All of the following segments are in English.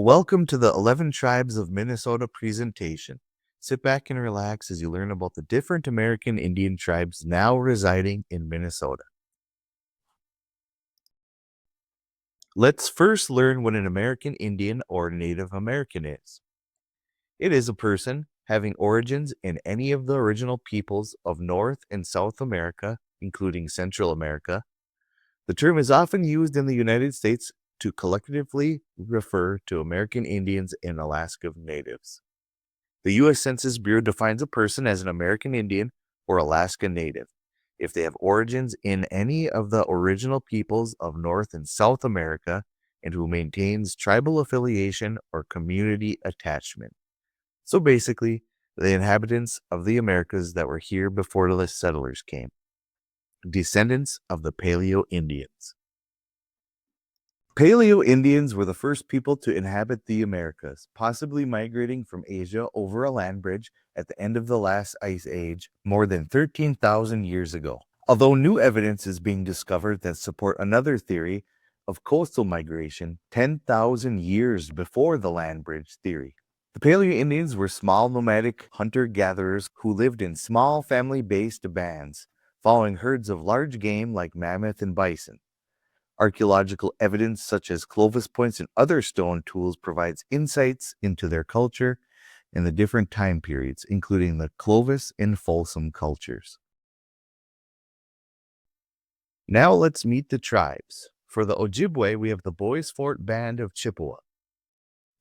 Welcome to the 11 Tribes of Minnesota presentation. Sit back and relax as you learn about the different American Indian tribes now residing in Minnesota. Let's first learn what an American Indian or Native American is. It is a person having origins in any of the original peoples of North and South America, including Central America. The term is often used in the United States to collectively refer to American Indians and Alaska Natives. The U.S. Census Bureau defines a person as an American Indian or Alaska Native if they have origins in any of the original peoples of North and South America and who maintains tribal affiliation or community attachment. So basically, the inhabitants of the Americas that were here before the settlers came. Descendants of the Paleo-Indians. Paleo-Indians were the first people to inhabit the Americas, possibly migrating from Asia over a land bridge at the end of the last ice age more than 13,000 years ago. Although new evidence is being discovered that support another theory of coastal migration 10,000 years before the land bridge theory. The Paleo-Indians were small nomadic hunter-gatherers who lived in small family-based bands, following herds of large game like mammoth and bison. Archaeological evidence such as Clovis points and other stone tools provides insights into their culture and the different time periods, including the Clovis and Folsom cultures. Now let's meet the tribes. For the Ojibwe, we have the Bois Forte Band of Chippewa,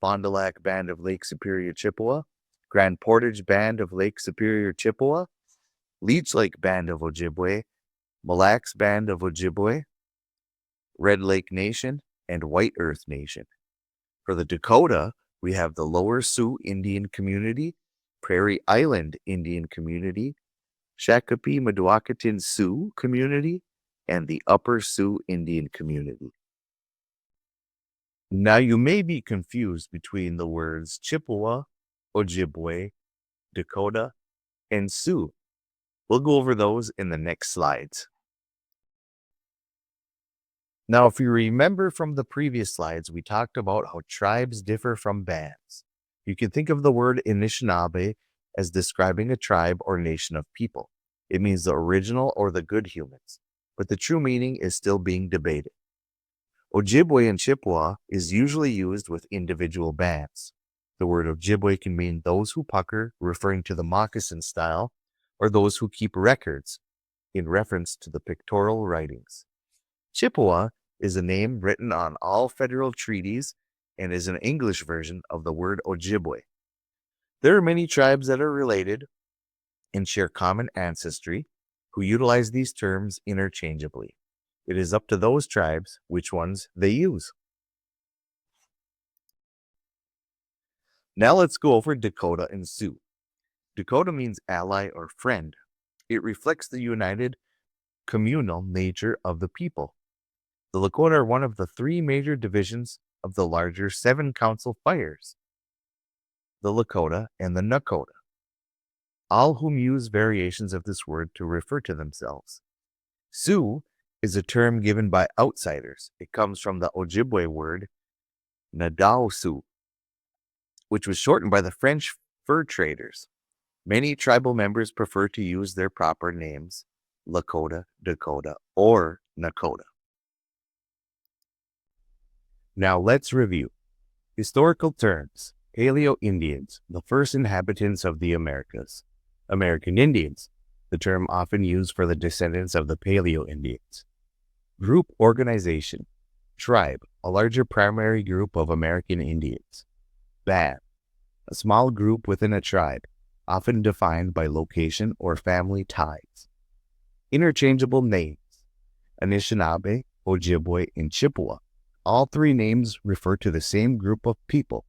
Fond du Lac Band of Lake Superior Chippewa, Grand Portage Band of Lake Superior Chippewa, Leech Lake Band of Ojibwe, Mille Lacs Band of Ojibwe, Red Lake Nation, and White Earth Nation. For the Dakota, we have the Lower Sioux Indian Community, Prairie Island Indian Community, Shakopee Mdewakanton Sioux Community, and the Upper Sioux Indian Community. Now you may be confused between the words Chippewa, Ojibwe, Dakota, and Sioux. We'll go over those in the next slides. Now, if you remember from the previous slides, we talked about how tribes differ from bands. You can think of the word Anishinaabe as describing a tribe or nation of people. It means the original or the good humans, but the true meaning is still being debated. Ojibwe and Chippewa is usually used with individual bands. The word Ojibwe can mean those who pucker, referring to the moccasin style, or those who keep records, in reference to the pictorial writings. Chippewa is a name written on all federal treaties and is an English version of the word Ojibwe. There are many tribes that are related and share common ancestry who utilize these terms interchangeably. It is up to those tribes which ones they use. Now let's go over Dakota and Sioux. Dakota means ally or friend. It reflects the united communal nature of the people. The Lakota are one of the three major divisions of the larger 7 council fires, the Lakota and the Nakota, all whom use variations of this word to refer to themselves. Sioux is a term given by outsiders. It comes from the Ojibwe word Nadao-Sioux, which was shortened by the French fur traders. Many tribal members prefer to use their proper names, Lakota, Dakota, or Nakota. Now let's review. Historical terms. Paleo-Indians, the first inhabitants of the Americas. American Indians, the term often used for the descendants of the Paleo-Indians. Group organization. Tribe, a larger primary group of American Indians. Band, a small group within a tribe, often defined by location or family ties. Interchangeable names. Anishinaabe, Ojibwe, and Chippewa. All 3 names refer to the same group of people,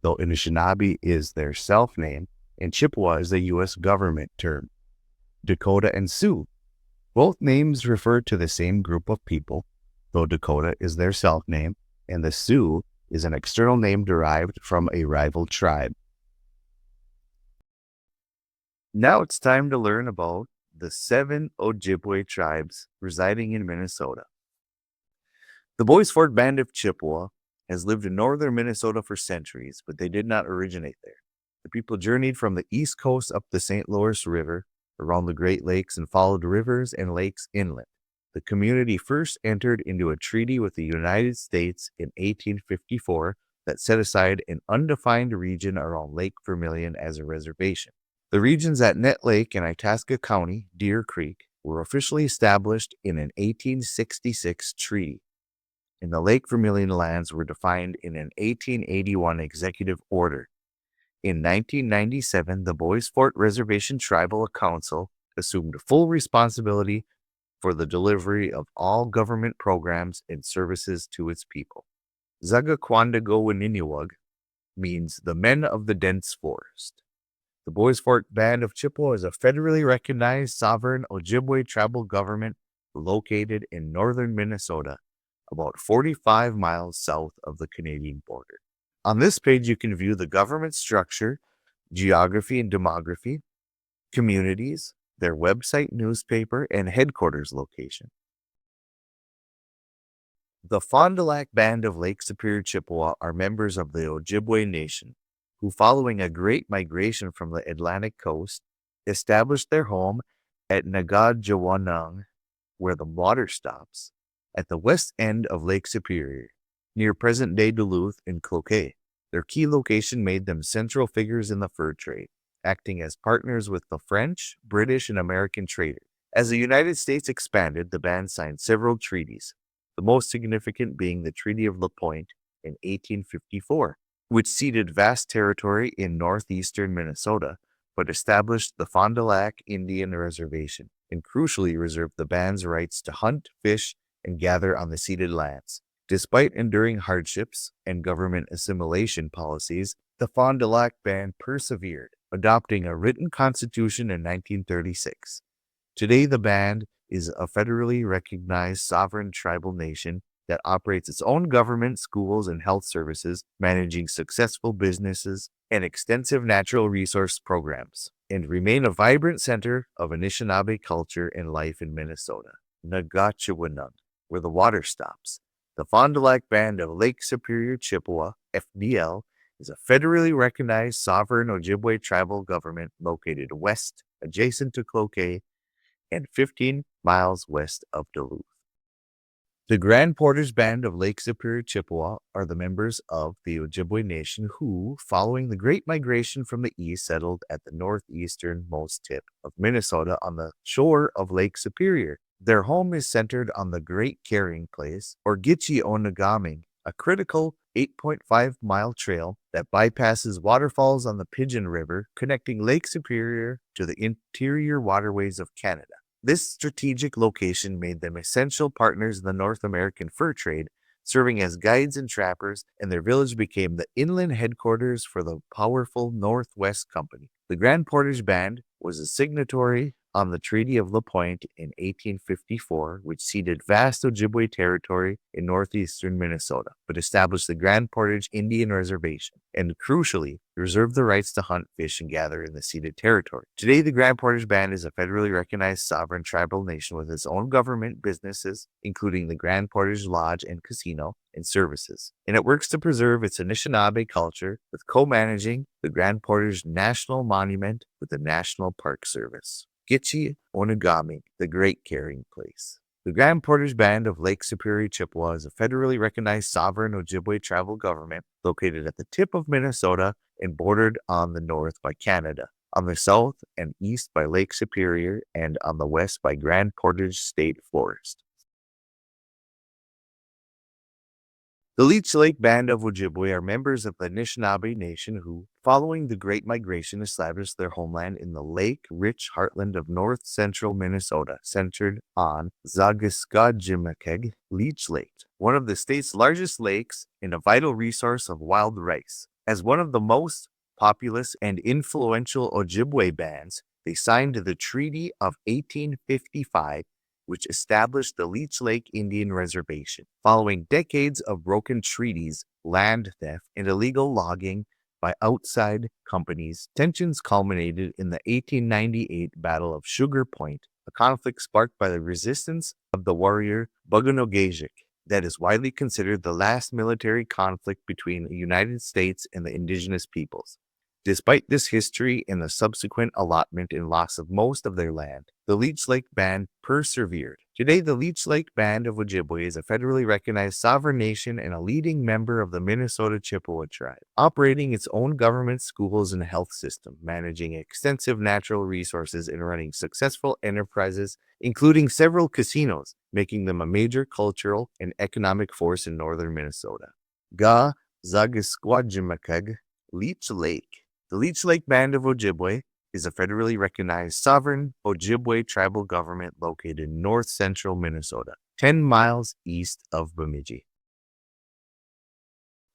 though Anishinaabe is their self-name and Chippewa is the U.S. government term. Dakota and Sioux. Both names refer to the same group of people, though Dakota is their self-name and the Sioux is an external name derived from a rival tribe. Now it's time to learn about the 7 Ojibwe tribes residing in Minnesota. The Bois Forte Band of Chippewa has lived in northern Minnesota for centuries, but they did not originate there. The people journeyed from the east coast up the St. Lawrence River, around the Great Lakes, and followed rivers and lakes inland. The community first entered into a treaty with the United States in 1854 that set aside an undefined region around Lake Vermilion as a reservation. The regions at Net Lake and Itasca County, Deer Creek, were officially established in an 1866 treaty, and the Lake Vermilion lands were defined in an 1881 executive order. In 1997, the Bois Forte Reservation Tribal Council assumed full responsibility for the delivery of all government programs and services to its people. Zagaquandago means the men of the dense forest. The Bois Forte Band of Chippewa is a federally recognized sovereign Ojibwe tribal government located in northern Minnesota, about 45 miles south of the Canadian border. On this page, you can view the government structure, geography and demography, communities, their website, newspaper, and headquarters location. The Fond du Lac Band of Lake Superior Chippewa are members of the Ojibwe Nation, who, following a great migration from the Atlantic coast, established their home at Nagajawanang, where the water stops, at the west end of Lake Superior, near present-day Duluth and Cloquet. Their key location made them central figures in the fur trade, acting as partners with the French, British, and American traders. As the United States expanded, the band signed several treaties, the most significant being the Treaty of La Pointe in 1854, which ceded vast territory in northeastern Minnesota, but established the Fond du Lac Indian Reservation, and crucially reserved the band's rights to hunt, fish, and gather on the ceded lands. Despite enduring hardships and government assimilation policies, the Fond du Lac Band persevered, adopting a written constitution in 1936. Today, the band is a federally recognized sovereign tribal nation that operates its own government, schools, and health services, managing successful businesses and extensive natural resource programs, and remain a vibrant center of Anishinaabe culture and life in Minnesota. Nagachawanung, where the water stops. The Fond du Lac Band of Lake Superior Chippewa, FDL, is a federally recognized sovereign Ojibwe tribal government located west, adjacent to Cloquet, and 15 miles west of Duluth. The Grand Portage Band of Lake Superior Chippewa are the members of the Ojibwe Nation who, following the Great Migration from the east, settled at the northeasternmost tip of Minnesota on the shore of Lake Superior. Their home is centered on the Great Carrying Place, or Gitche-Onegaming, a critical 8.5-mile trail that bypasses waterfalls on the Pigeon River, connecting Lake Superior to the interior waterways of Canada. This strategic location made them essential partners in the North American fur trade, serving as guides and trappers, and their village became the inland headquarters for the powerful Northwest Company. The Grand Portage Band was a signatory on the Treaty of La Pointe in 1854, which ceded vast Ojibwe territory in northeastern Minnesota, but established the Grand Portage Indian Reservation, and crucially, reserved the rights to hunt, fish, and gather in the ceded territory. Today, the Grand Portage Band is a federally recognized sovereign tribal nation with its own government, businesses, including the Grand Portage Lodge and Casino, and services, and it works to preserve its Anishinaabe culture with co-managing the Grand Portage National Monument with the National Park Service. Gitche-Onegaming, the Great Carrying Place. The Grand Portage Band of Lake Superior Chippewa is a federally recognized sovereign Ojibwe tribal government located at the tip of Minnesota and bordered on the north by Canada, on the south and east by Lake Superior, and on the west by Grand Portage State Forest. The Leech Lake Band of Ojibwe are members of the Anishinaabe Nation who, following the Great Migration, established their homeland in the lake-rich heartland of north-central Minnesota, centered on Zagaskajimekeg Leech Lake, one of the state's largest lakes and a vital resource of wild rice. As one of the most populous and influential Ojibwe bands, they signed the Treaty of 1855, which established the Leech Lake Indian Reservation. Following decades of broken treaties, land theft, and illegal logging by outside companies, tensions culminated in the 1898 Battle of Sugar Point, a conflict sparked by the resistance of the warrior Bugunogajik. that is widely considered the last military conflict between the United States and the indigenous peoples. Despite this history and the subsequent allotment and loss of most of their land, the Leech Lake Band persevered. Today, the Leech Lake Band of Ojibwe is a federally recognized sovereign nation and a leading member of the Minnesota Chippewa tribe, operating its own government, schools, and health system, managing extensive natural resources, and running successful enterprises, including several casinos, making them a major cultural and economic force in northern Minnesota. Ga Zagisquatchumacug, Leech Lake. The Leech Lake Band of Ojibwe is a federally recognized sovereign Ojibwe tribal government located in north-central Minnesota, 10 miles east of Bemidji.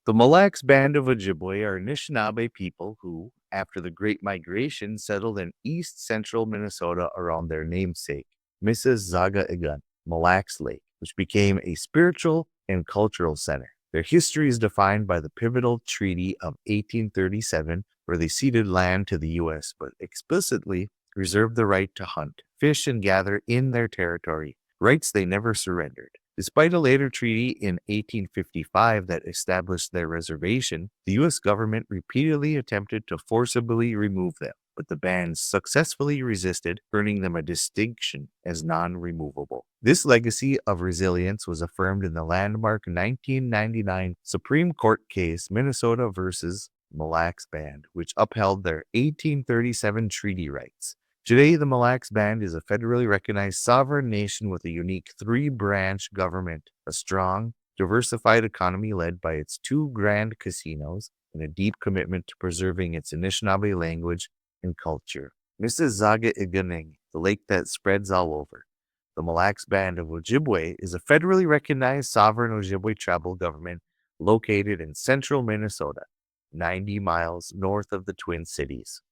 The Mille Lacs Band of Ojibwe are Anishinaabe people who, after the Great Migration, settled in east-central Minnesota around their namesake, Mississauga-Igun, Mille Lacs Lake, which became a spiritual and cultural center. Their history is defined by the pivotal Treaty of 1837, where they ceded land to the U.S., but explicitly reserved the right to hunt, fish, and gather in their territory, rights they never surrendered. Despite a later treaty in 1855 that established their reservation, the U.S. government repeatedly attempted to forcibly remove them, but the band successfully resisted, earning them a distinction as non-removable. This legacy of resilience was affirmed in the landmark 1999 Supreme Court case Minnesota versus Mille Lacs Band, which upheld their 1837 treaty rights. Today, the Mille Lacs Band is a federally recognized sovereign nation with a unique three-branch government, a strong, diversified economy led by its two grand casinos, and a deep commitment to preserving its Anishinaabe language and culture. Mississauga-Iguaning, the lake that spreads all over. The Mille Lacs Band of Ojibwe is a federally recognized sovereign Ojibwe tribal government located in central Minnesota, 90 miles north of the Twin Cities.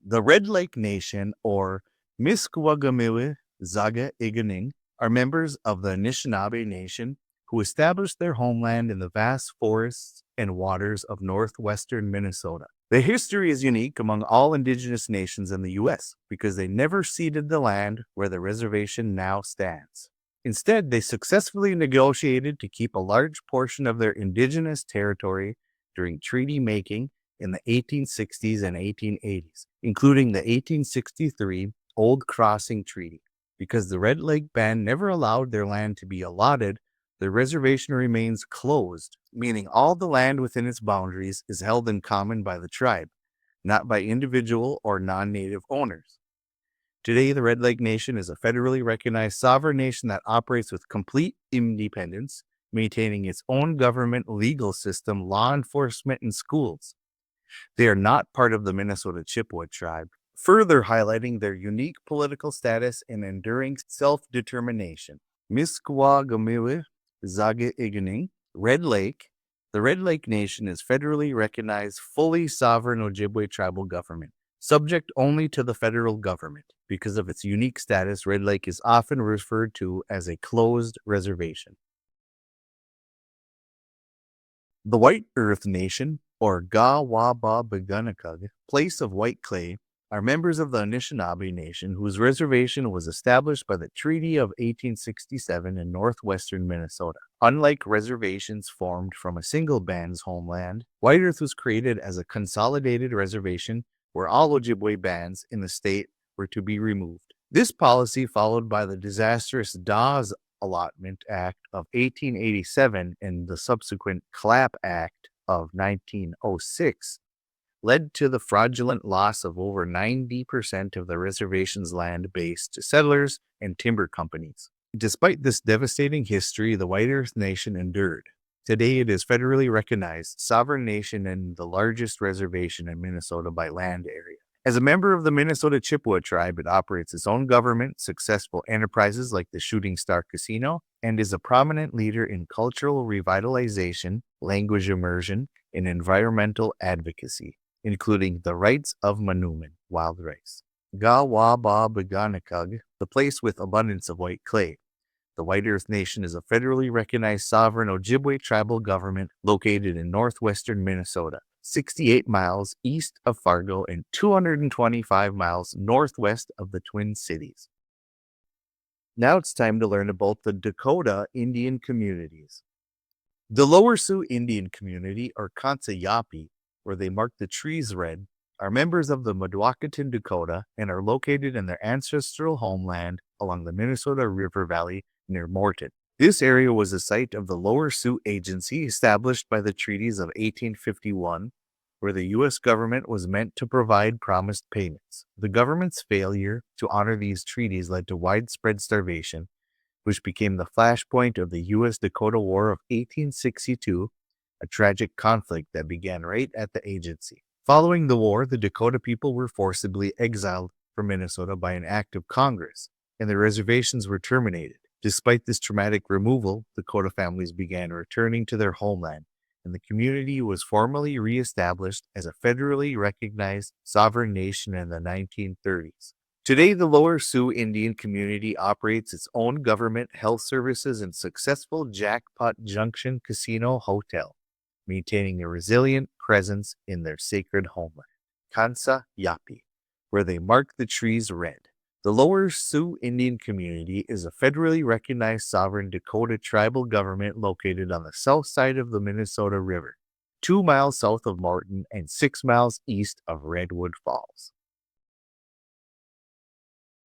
The Red Lake Nation, or Misquagamiwi Zaga Iguaning, are members of the Anishinaabe Nation who established their homeland in the vast forests and waters of northwestern Minnesota. Their history is unique among all indigenous nations in the U.S. because they never ceded the land where the reservation now stands. Instead, they successfully negotiated to keep a large portion of their indigenous territory during treaty making in the 1860s and 1880s, including the 1863 Old Crossing Treaty. Because the Red Lake Band never allowed their land to be allotted, the reservation remains closed, meaning all the land within its boundaries is held in common by the tribe, not by individual or non-native owners. Today, the Red Lake Nation is a federally recognized sovereign nation that operates with complete independence, maintaining its own government, legal system, law enforcement, and schools. They are not part of the Minnesota Chippewa tribe, further highlighting their unique political status and enduring self-determination. Misquagamiwi Zaga Iguaning, Red Lake. The Red Lake Nation is federally recognized, fully sovereign Ojibwe tribal government, subject only to the federal government. Because of its unique status, Red Lake is often referred to as a closed reservation. The White Earth Nation, or Ga-Wa-Ba-Begunakug, place of white clay, are members of the Anishinaabe Nation whose reservation was established by the Treaty of 1867 in northwestern Minnesota. Unlike reservations formed from a single band's homeland, White Earth was created as a consolidated reservation where all Ojibwe bands in the state were to be removed. This policy, followed by the disastrous Dawes Allotment Act of 1887 and the subsequent Clapp Act of 1906, led to the fraudulent loss of over 90% of the reservation's land base to settlers and timber companies. Despite this devastating history, the White Earth Nation endured. Today, it is federally recognized sovereign nation and the largest reservation in Minnesota by land area. As a member of the Minnesota Chippewa tribe, it operates its own government, successful enterprises like the Shooting Star Casino, and is a prominent leader in cultural revitalization, language immersion, and environmental advocacy, including the rights of Manuman, wild rice. Ga-Wa-Ba-Begunakug, the place with abundance of white clay. The White Earth Nation is a federally recognized sovereign Ojibwe tribal government located in northwestern Minnesota, 68 miles east of Fargo and 225 miles northwest of the Twin Cities. Now it's time to learn about the Dakota Indian communities. The Lower Sioux Indian community, or Kansayapi, where they mark the trees red, are members of the Mdewakanton Dakota and are located in their ancestral homeland along the Minnesota River Valley near Morton. This area was the site of the Lower Sioux Agency established by the treaties of 1851, where the U.S. government was meant to provide promised payments. The government's failure to honor these treaties led to widespread starvation, which became the flashpoint of the U.S.-Dakota War of 1862, a tragic conflict that began right at the agency. Following the war, the Dakota people were forcibly exiled from Minnesota by an act of Congress, and their reservations were terminated. Despite this traumatic removal, Dakota families began returning to their homeland, and the community was formally reestablished as a federally recognized sovereign nation in the 1930s. Today, the Lower Sioux Indian community operates its own government, health services, and successful Jackpot Junction Casino Hotel, maintaining a resilient presence in their sacred homeland, Kansa Yapi, where they mark the trees red. The Lower Sioux Indian community is a federally recognized sovereign Dakota tribal government located on the south side of the Minnesota River, 2 miles south of Morton and 6 miles east of Redwood Falls.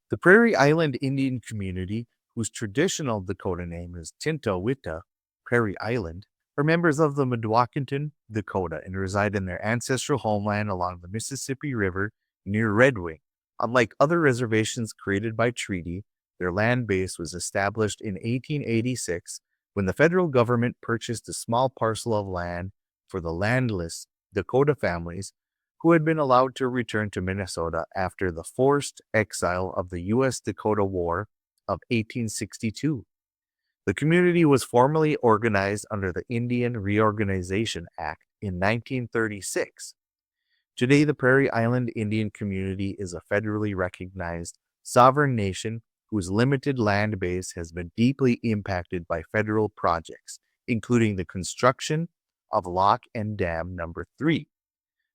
The Prairie Island Indian community, whose traditional Dakota name is Tintawita, Prairie Island, are members of the Mdewakanton Dakota and reside in their ancestral homeland along the Mississippi River near Red Wing. Unlike other reservations created by treaty, their land base was established in 1886 when the federal government purchased a small parcel of land for the landless Dakota families who had been allowed to return to Minnesota after the forced exile of the U.S.-Dakota War of 1862. The community was formally organized under the Indian Reorganization Act in 1936. Today, the Prairie Island Indian community is a federally recognized sovereign nation whose limited land base has been deeply impacted by federal projects, including the construction of Lock and Dam Number 3,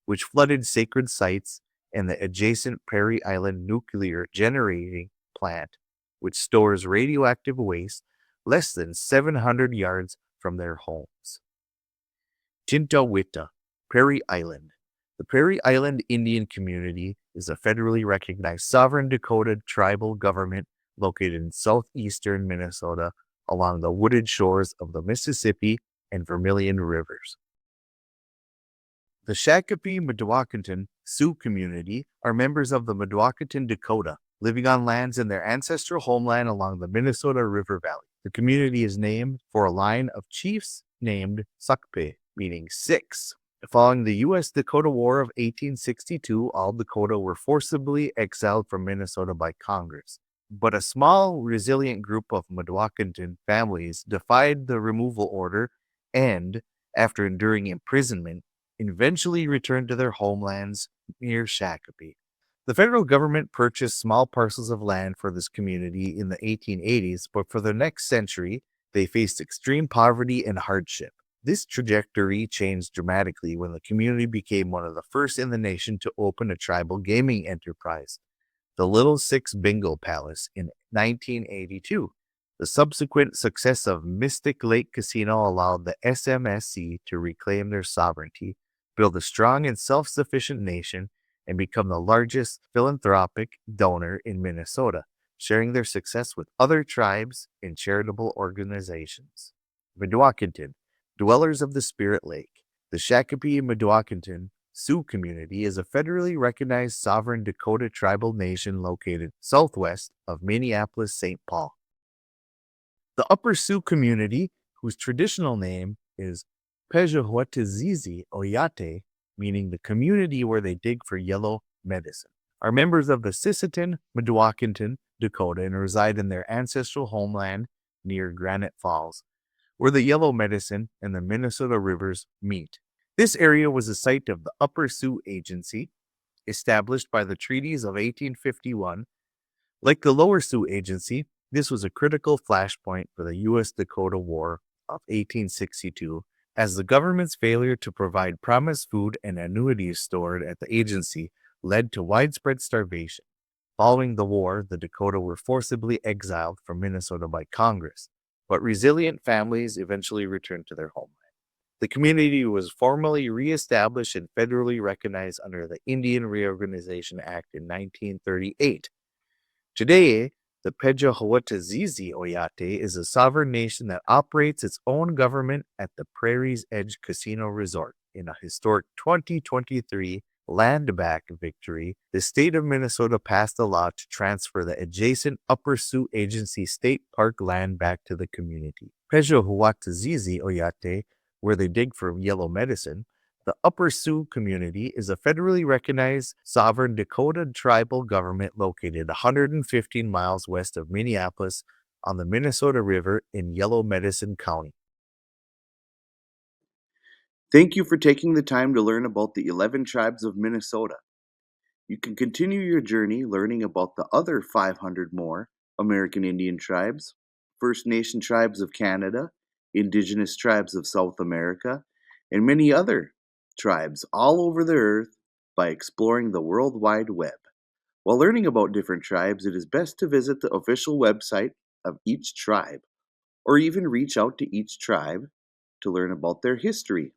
which flooded sacred sites, and the adjacent Prairie Island Nuclear Generating Plant, which stores radioactive waste less than 700 yards from their homes. Tintawita, Prairie Island. The Prairie Island Indian community is a federally recognized sovereign Dakota tribal government located in southeastern Minnesota along the wooded shores of the Mississippi and Vermilion rivers. The Shakopee Mdewakanton Sioux community are members of the Mdewakanton Dakota, living on lands in their ancestral homeland along the Minnesota River Valley. The community is named for a line of chiefs named Sakpe, meaning six. Following the U.S.-Dakota War of 1862, all Dakota were forcibly exiled from Minnesota by Congress. But a small, resilient group of Mdewakanton families defied the removal order and, after enduring imprisonment, eventually returned to their homelands near Shakopee. The federal government purchased small parcels of land for this community in the 1880s, but for the next century, they faced extreme poverty and hardship. This trajectory changed dramatically when the community became one of the first in the nation to open a tribal gaming enterprise, the Little Six Bingo Palace, in 1982. The subsequent success of Mystic Lake Casino allowed the SMSC to reclaim their sovereignty, build a strong and self-sufficient nation, and become the largest philanthropic donor in Minnesota, sharing their success with other tribes and charitable organizations. Mdewakanton, Dwellers of the Spirit Lake. The Shakopee Mdewakanton Sioux community is a federally recognized sovereign Dakota tribal nation located southwest of Minneapolis-St. Paul. The Upper Sioux community, whose traditional name is Pejahuatizizi Oyate, meaning the community where they dig for yellow medicine, are members of the Sisseton Mdewakanton Dakota and reside in their ancestral homeland near Granite Falls, where the yellow medicine and the Minnesota rivers meet. This area was the site of the Upper Sioux Agency, established by the treaties of 1851. Like the Lower Sioux Agency, this was a critical flashpoint for the U.S.-Dakota War of 1862, as the government's failure to provide promised food and annuities stored at the agency led to widespread starvation. Following the war, the Dakota were forcibly exiled from Minnesota by Congress, but resilient families eventually returned to their homeland. The community was formally reestablished and federally recognized under the Indian Reorganization Act in 1938. Today, the Pejahuatazizi Oyate is a sovereign nation that operates its own government at the Prairie's Edge Casino Resort. In a historic 2023 land back victory, the state of Minnesota passed a law to transfer the adjacent Upper Sioux Agency State Park land back to the community. Pejahuatazizi Oyate, where they dig for yellow medicine, the Upper Sioux community is a federally recognized sovereign Dakota tribal government located 115 miles west of Minneapolis on the Minnesota River in Yellow Medicine County. Thank you for taking the time to learn about the 11 tribes of Minnesota. You can continue your journey learning about the other 500 more American Indian tribes, First Nation tribes of Canada, Indigenous tribes of South America, and many other tribes all over the earth by exploring the World Wide Web. While learning about different tribes, it is best to visit the official website of each tribe, or even reach out to each tribe to learn about their history.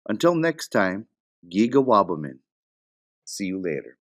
Until next time, Giga Wabaman. See you later.